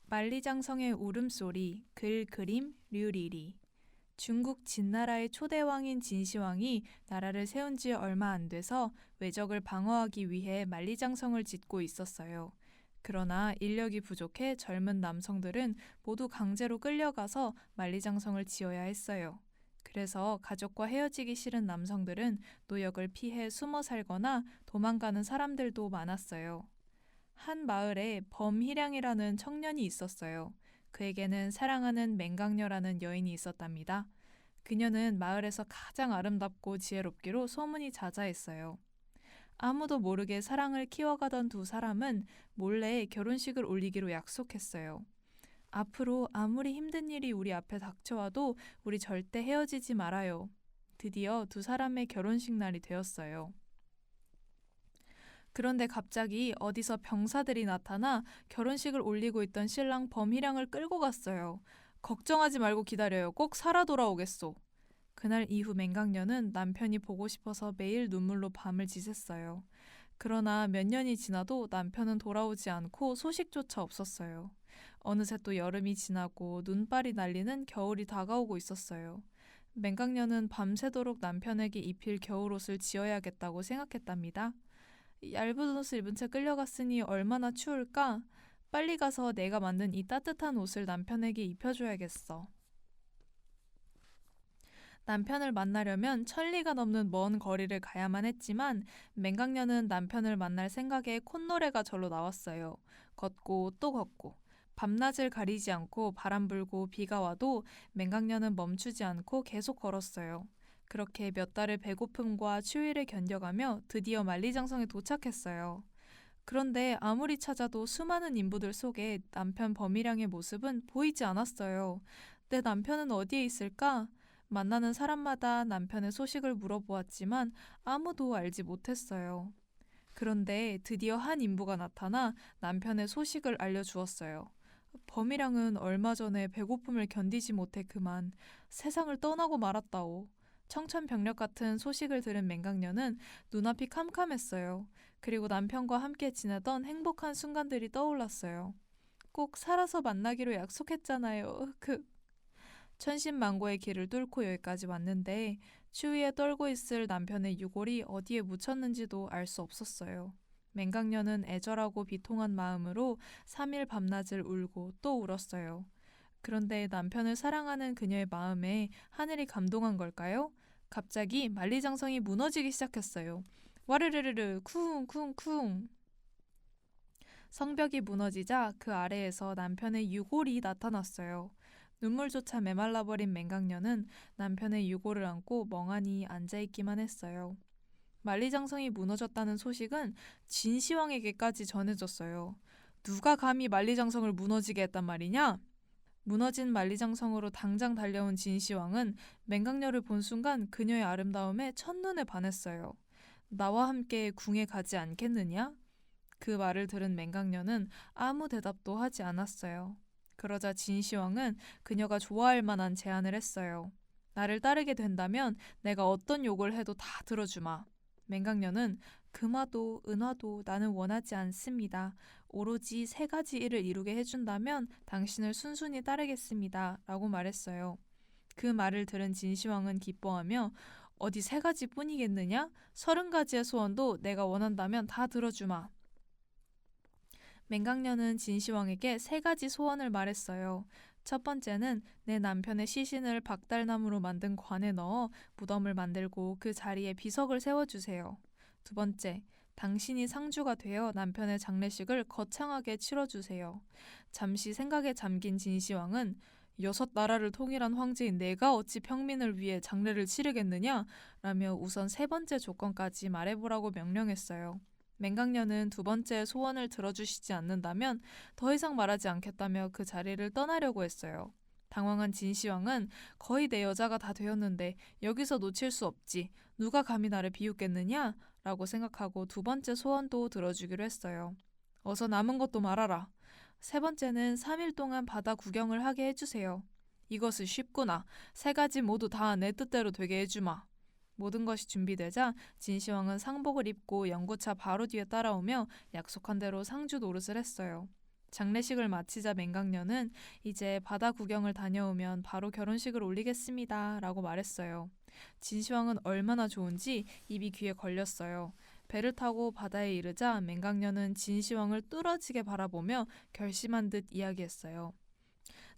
만리장성의 울음소리, 글, 그림, 류리리. 중국 진나라의 초대왕인 진시황이 나라를 세운 지 얼마 안 돼서 외적을 방어하기 위해 만리장성을 짓고 있었어요. 그러나 인력이 부족해 젊은 남성들은 모두 강제로 끌려가서 만리장성을 지어야 했어요. 그래서 가족과 헤어지기 싫은 남성들은 노역을 피해 숨어 살거나 도망가는 사람들도 많았어요. 한 마을에 범희량이라는 청년이 있었어요. 그에게는 사랑하는 맹강녀라는 여인이 있었답니다. 그녀는 마을에서 가장 아름답고 지혜롭기로 소문이 자자했어요. 아무도 모르게 사랑을 키워가던 두 사람은 몰래 결혼식을 올리기로 약속했어요. 앞으로 아무리 힘든 일이 우리 앞에 닥쳐와도 우리 절대 헤어지지 말아요. 드디어 두 사람의 결혼식 날이 되었어요. 그런데 갑자기 어디서 병사들이 나타나 결혼식을 올리고 있던 신랑 범희량을 끌고 갔어요. 걱정하지 말고 기다려요. 꼭 살아 돌아오겠소. 그날 이후 맹강녀는 남편이 보고 싶어서 매일 눈물로 밤을 지샜어요. 그러나 몇 년이 지나도 남편은 돌아오지 않고 소식조차 없었어요. 어느새 또 여름이 지나고 눈발이 날리는 겨울이 다가오고 있었어요. 맹강녀는 밤새도록 남편에게 입힐 겨울옷을 지어야겠다고 생각했답니다. 얇은 옷을 입은 채 끌려갔으니 얼마나 추울까? 빨리 가서 내가 만든 이 따뜻한 옷을 남편에게 입혀줘야겠어. 남편을 만나려면 천리가 넘는 먼 거리를 가야만 했지만 맹강녀는 남편을 만날 생각에 콧노래가 절로 나왔어요. 걷고 또 걷고 밤낮을 가리지 않고 바람 불고 비가 와도 맹강녀는 멈추지 않고 계속 걸었어요. 그렇게 몇 달의 배고픔과 추위를 견뎌가며 드디어 만리장성에 도착했어요. 그런데 아무리 찾아도 수많은 인부들 속에 남편 범희량의 모습은 보이지 않았어요. 내 남편은 어디에 있을까? 만나는 사람마다 남편의 소식을 물어보았지만 아무도 알지 못했어요. 그런데 드디어 한 인부가 나타나 남편의 소식을 알려주었어요. 범희량은 얼마 전에 배고픔을 견디지 못해 그만 세상을 떠나고 말았다오. 청천벽력 같은 소식을 들은 맹강녀는 눈앞이 캄캄했어요. 그리고 남편과 함께 지내던 행복한 순간들이 떠올랐어요. 꼭 살아서 만나기로 약속했잖아요. 천신만고의 길을 뚫고 여기까지 왔는데 추위에 떨고 있을 남편의 유골이 어디에 묻혔는지도 알 수 없었어요. 맹강녀는 애절하고 비통한 마음으로 3일 밤낮을 울고 또 울었어요. 그런데 남편을 사랑하는 그녀의 마음에 하늘이 감동한 걸까요? 갑자기 만리장성이 무너지기 시작했어요. 와르르르르 쿵쿵쿵. 성벽이 무너지자 그 아래에서 남편의 유골이 나타났어요. 눈물조차 메말라버린 맹강녀는 남편의 유골을 안고 멍하니 앉아있기만 했어요. 만리장성이 무너졌다는 소식은 진시황에게까지 전해졌어요. 누가 감히 만리장성을 무너지게 했단 말이냐? 무너진 만리장성으로 당장 달려온 진시황은 맹강녀를 본 순간 그녀의 아름다움에 첫눈에 반했어요. 나와 함께 궁에 가지 않겠느냐? 그 말을 들은 맹강녀는 아무 대답도 하지 않았어요. 그러자 진시황은 그녀가 좋아할 만한 제안을 했어요. 나를 따르게 된다면 내가 어떤 욕을 해도 다 들어주마. 맹강녀는 금화도 은화도 나는 원하지 않습니다. 오로지 3가지 일을 이루게 해준다면 당신을 순순히 따르겠습니다. 라고 말했어요. 그 말을 들은 진시황은 기뻐하며 어디 3가지 뿐이겠느냐? 30가지의 소원도 내가 원한다면 다 들어주마. 맹강녀는 진시황에게 3가지 소원을 말했어요. 첫 번째는 내 남편의 시신을 박달나무로 만든 관에 넣어 무덤을 만들고 그 자리에 비석을 세워주세요. 두 번째, 당신이 상주가 되어 남편의 장례식을 거창하게 치러주세요. 잠시 생각에 잠긴 진시황은 6나라를 통일한 황제인 내가 어찌 평민을 위해 장례를 치르겠느냐? 라며 우선 3번째 조건까지 말해보라고 명령했어요. 맹강녀는 2번째 소원을 들어주시지 않는다면 더 이상 말하지 않겠다며 그 자리를 떠나려고 했어요. 당황한 진시황은 거의 내 여자가 다 되었는데 여기서 놓칠 수 없지. 누가 감히 나를 비웃겠느냐? 라고 생각하고 2번째 소원도 들어주기로 했어요. 어서 남은 것도 말하라. 3번째는 3일 동안 바다 구경을 하게 해주세요. 이것은 쉽구나. 3가지 모두 다 내 뜻대로 되게 해주마. 모든 것이 준비되자 진시황은 상복을 입고 연구차 바로 뒤에 따라오며 약속한 대로 상주 노릇을 했어요. 장례식을 마치자 맹강녀는 이제 바다 구경을 다녀오면 바로 결혼식을 올리겠습니다 라고 말했어요. 진시황은 얼마나 좋은지 입이 귀에 걸렸어요. 배를 타고 바다에 이르자 맹강녀는 진시황을 뚫어지게 바라보며 결심한 듯 이야기했어요.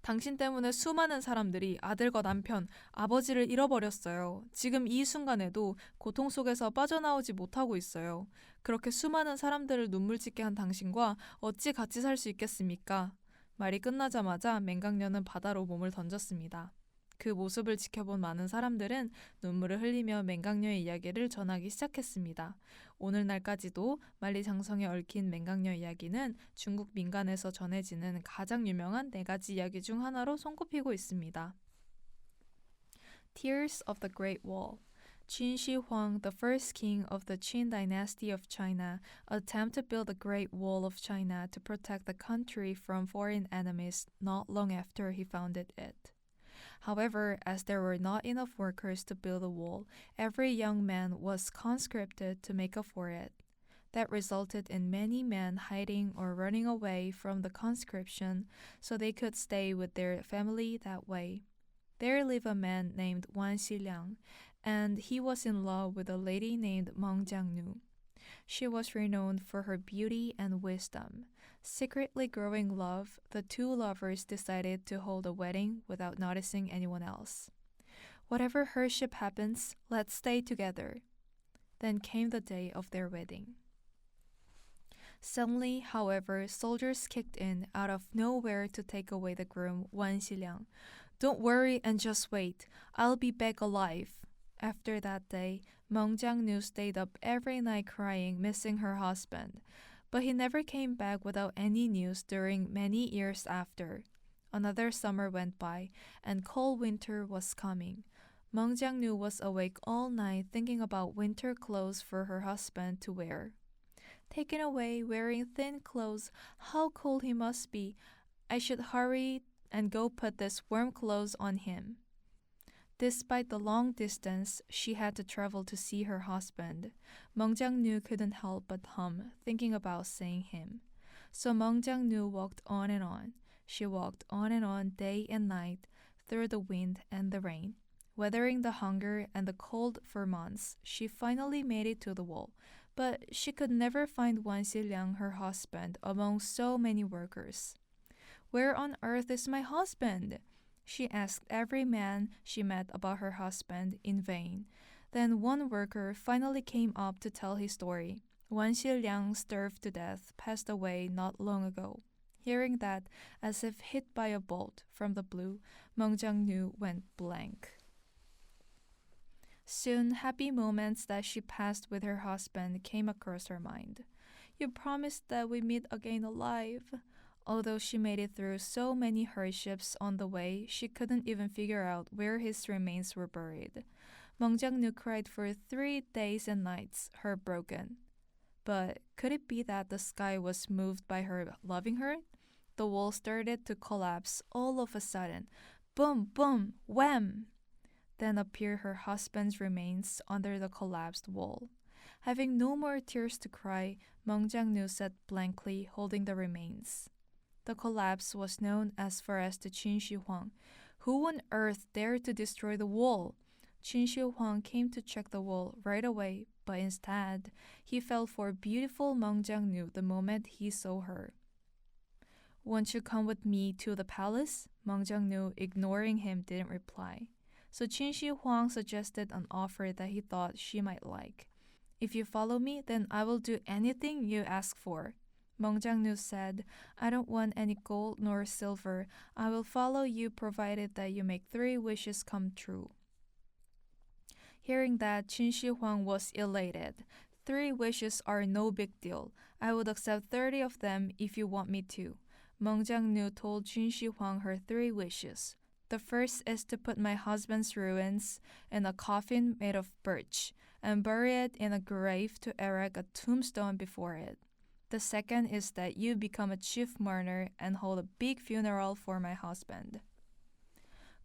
당신 때문에 수많은 사람들이 아들과 남편, 아버지를 잃어버렸어요. 지금 이 순간에도 고통 속에서 빠져나오지 못하고 있어요. 그렇게 수많은 사람들을 눈물 짓게 한 당신과 어찌 같이 살 수 있겠습니까? 말이 끝나자마자 맹강녀는 바다로 몸을 던졌습니다. 그 모습을 지켜본 많은 사람들은 눈물을 흘리며 맹강녀의 이야기를 전하기 시작했습니다. 오늘날까지도 만리장성에 얽힌 맹강녀 이야기는 중국 민간에서 전해지는 가장 유명한 4가지 이야기 중 하나로 손꼽히고 있습니다. Tears of the Great Wall. Qin Shi Huang, the first king of the Qin dynasty of China, attempted to build the Great Wall of China to protect the country from foreign enemies not long after he founded it. However, as there were not enough workers to build the wall, every young man was conscripted to make up for it. That resulted in many men hiding or running away from the conscription so they could stay with their family that way. There lived a man named Wan Xiliang, and he was in love with a lady named Meng Jiangnu. She was renowned for her beauty and wisdom. Secretly growing love, the two lovers decided to hold a wedding without noticing anyone else. Whatever hardship happens, let's stay together. Then came the day of their wedding. Suddenly, however, soldiers kicked in out of nowhere to take away the groom, Wan Xiliang. Don't worry and just wait. I'll be back alive. After that day, Meng Jiangnu stayed up every night crying, missing her husband. But he never came back without any news during many years after. Another summer went by, and cold winter was coming. Meng Jiangnu was awake all night thinking about winter clothes for her husband to wear. Taken away wearing thin clothes, how cold he must be. I should hurry and go put these warm clothes on him. Despite the long distance she had to travel to see her husband, Meng Jiangnu couldn't help but hum, thinking about seeing him. So Meng Jiangnu walked on and on. She walked on and on day and night, through the wind and the rain. Weathering the hunger and the cold for months, she finally made it to the wall. But she could never find Wan Xiliang, her husband, among so many workers. Where on earth is my husband? She asked every man she met about her husband in vain. Then one worker finally came up to tell his story. Wan Xiliang, starved to death, passed away not long ago. Hearing that, as if hit by a bolt from the blue, Meng Jiangnu went blank. Soon, happy moments that she passed with her husband came across her mind. You promised that we meet again alive. Although she made it through so many hardships on the way, she couldn't even figure out where his remains were buried. Meng Jiangnu cried for 3 days and nights, heartbroken. But could it be that the sky was moved by her loving her? The wall started to collapse all of a sudden. Boom, boom, wham! Then appeared her husband's remains under the collapsed wall. Having no more tears to cry, Meng Jiangnu sat blankly holding the remains. The collapse was known as far as to Qin Shi Huang. Who on earth dared to destroy the wall? Qin Shi Huang came to check the wall right away, but instead, he fell for beautiful Meng Jiangnu the moment he saw her. Won't you come with me to the palace? Meng Jiangnu, ignoring him, didn't reply. So Qin Shi Huang suggested an offer that he thought she might like. If you follow me, then I will do anything you ask for. Meng Jiangnu said, I don't want any gold nor silver. I will follow you provided that you make 3 wishes come true. Hearing that, Qin Shi Huang was elated. 3 wishes are no big deal. I would accept 30 of them if you want me to. Meng Jiangnu told Qin Shi Huang her 3 wishes. The first is to put my husband's ruins in a coffin made of birch and bury it in a grave to erect a tombstone before it. The second is that you become a chief mourner and hold a big funeral for my husband.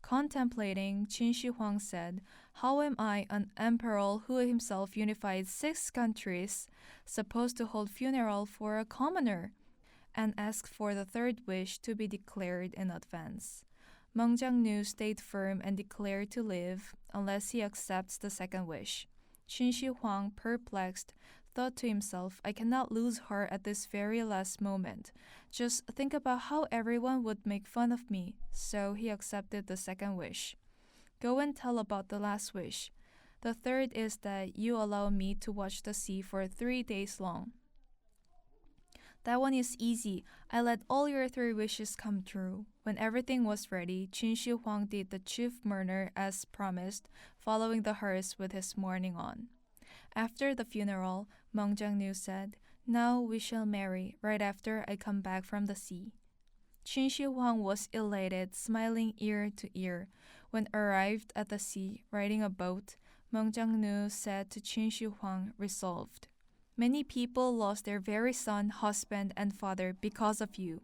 Contemplating, Qin Shi Huang said, How am I, an emperor who himself unified 6 countries, supposed to hold funeral for a commoner? and asked for the third wish to be declared in advance. Meng Jiangnu stayed firm and declared to live unless he accepts the second wish. Qin Shi Huang, perplexed, thought to himself, I cannot lose her at this very last moment. Just think about how everyone would make fun of me. So he accepted the second wish. Go and tell about the last wish. The third is that you allow me to watch the sea for 3 days long. That one is easy. I let all your 3 wishes come true. When everything was ready, Qin Shi Huang did the chief mourner as promised, following the hearse with his mourning on. After the funeral, Meng Jiangnu said, Now we shall marry right after I come back from the sea. Qin Shi Huang was elated, smiling ear to ear. When arrived at the sea, riding a boat, Meng Jiangnu said to Qin Shi Huang, resolved, Many people lost their very son, husband, and father because of you.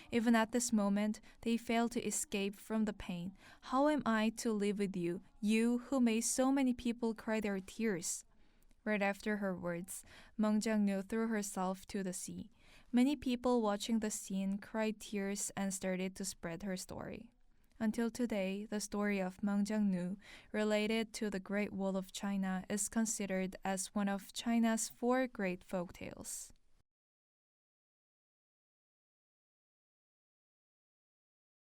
Even at this moment, they fail to escape from the pain. How am I to live with you, you who made so many people cry their tears? Right after her words, Meng Jiangnu threw herself to the sea. Many people watching the scene cried tears and started to spread her story. Until today, the story of Meng Jiangnu, related to the Great Wall of China, is considered as one of China's 4 great folk tales.